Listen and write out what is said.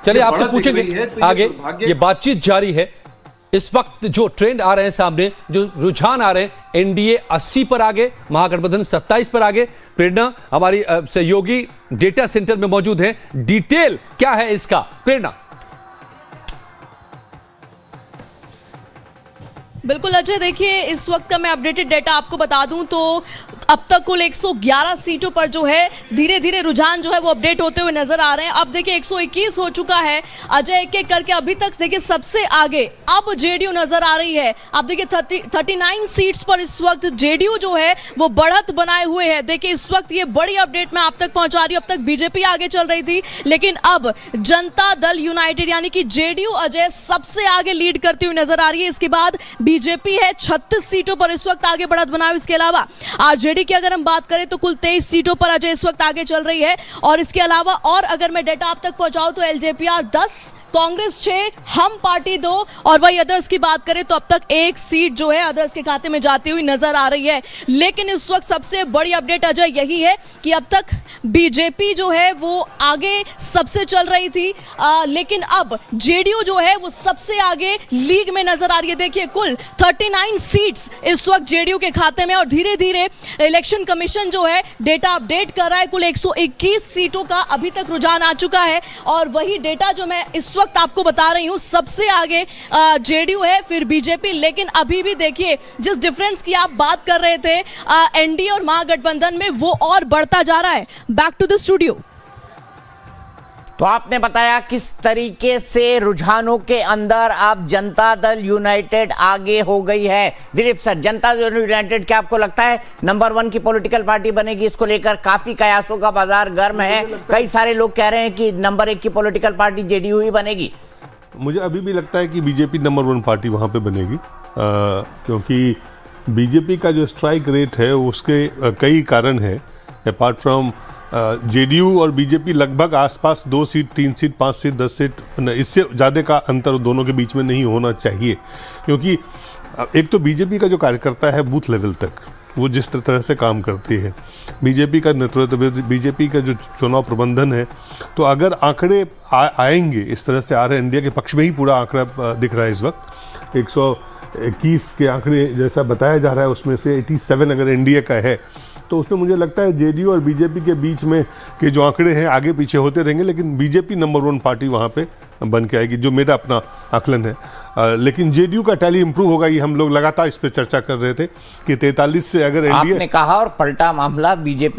चलिए आपसे पूछेंगे आगे, ये बातचीत जारी है। इस वक्त जो ट्रेंड आ रहे हैं सामने, जो रुझान आ रहे हैं, एनडीए 80 पर आगे, महागठबंधन 27 पर आगे। प्रेरणा हमारी सहयोगी डेटा सेंटर में मौजूद है, डिटेल क्या है इसका, प्रेरणा? बिल्कुल अजय, देखिए इस वक्त का मैं अपडेटेड डेटा आपको बता दूं तो अब तक कुल 111 सीटों पर जो है धीरे धीरे रुझान जो है वो अपडेट होते हुए नजर आ रहे हैं। अब देखिए 121 हो चुका है अजय, एक एक करके अभी तक देखिए सबसे आगे अब जेडीयू नजर आ रही है। अब देखिए 39 सीट्स पर इस वक्त जेडीयू जो है वो बढ़त बनाए हुए है। देखिए इस वक्त ये बड़ी अपडेट मैं आप तक पहुंचा रही हूं। अब तक बीजेपी आगे चल रही थी, लेकिन अब जनता दल यूनाइटेड यानी कि जेडीयू अजय सबसे आगे लीड करती हुई नजर आ रही है। इसके बाद बीजेपी है 36 सीटों पर इस वक्त आगे बढ़त बनाए। इसके अलावा आरजेडी की अगर हम बात करें तो कुल 23 सीटों पर अजय इस वक्त आगे चल रही है। और इसके अलावा और अगर मैं डेटा आप तक पहुंचाऊं तो एलजेपीआर 10, कांग्रेस 6, हम पार्टी 2 और वही अदर्स की बात करें तो अब तक एक सीट जो है अदर्स के खाते में जाती हुई नजर आ रही है। लेकिन इस वक्त सबसे बड़ी अपडेट अजय यही है कि अब तक बीजेपी जो है वो आगे सबसे चल रही थी, लेकिन अब जेडीयू जो है वो सबसे आगे लीग में नजर आ रही है। देखिए कुल 39 सीट्स इस वक्त जेडीयू के खाते में और धीरे धीरे इलेक्शन कमीशन जो है डेटा अपडेट कर रहा है। कुल 121 सीटों का अभी तक रुझान आ चुका है और वही डेटा जो मैं इस वक्त आपको बता रही हूं, सबसे आगे जेडीयू है, फिर बीजेपी। लेकिन अभी भी देखिए जिस डिफरेंस की आप बात कर रहे थे एनडीए और महागठबंधन में, वो और बढ़ता जा रहा है। Back to the studio. तो आपने बताया किस तरीके से रुझानों के अंदर अब जनता दल यूनाइटेड आगे हो गई है। दिलीप सर, जनता दल यूनाइटेड क्या आपको लगता है नंबर 1 की पॉलिटिकल पार्टी बनेगी? इसको लेकर काफी कयासों का बाजार गर्म है। कई सारे लोग कह रहे हैं कि नंबर 1 की पॉलिटिकल पार्टी जेडीयू ही बनेगी। मुझे अभी भी लगता है कि बीजेपी नंबर 1 पार्टी वहां पे बनेगी, क्योंकि बीजेपी का जो स्ट्राइक रेट है उसके कई कारण है। अपार्ट फ्रॉम जेडीयू और बीजेपी लगभग आसपास 2 सीट, 3 सीट, 5 सीट, 10 सीट, इससे ज़्यादा का अंतर दोनों के बीच में नहीं होना चाहिए। क्योंकि एक तो बीजेपी का जो कार्यकर्ता है बूथ लेवल तक वो जिस तरह से काम करती है, बीजेपी का नेतृत्व, बीजेपी का जो चुनाव प्रबंधन है, तो अगर आंकड़े आएंगे इस तरह से आ रहे हैं, इंडिया के पक्ष में ही पूरा आंकड़ा दिख रहा है इस वक्त। 121 के आंकड़े जैसा बताया जा रहा है उसमें से 87 अगर एनडीए का है, तो उसमें मुझे लगता है जेडीयू और बीजेपी के बीच में के जो आंकड़े हैं आगे पीछे होते रहेंगे, लेकिन बीजेपी नंबर 1 पार्टी वहाँ पे बन के आएगी, जो मेरा अपना आकलन है। लेकिन जेडीयू का टैली इंप्रूव होगा, ये हम लोग लगातार इस पर चर्चा कर रहे थे कि 43 से अगर एनडीए आपने कहा और पलटा मामला बीजेपी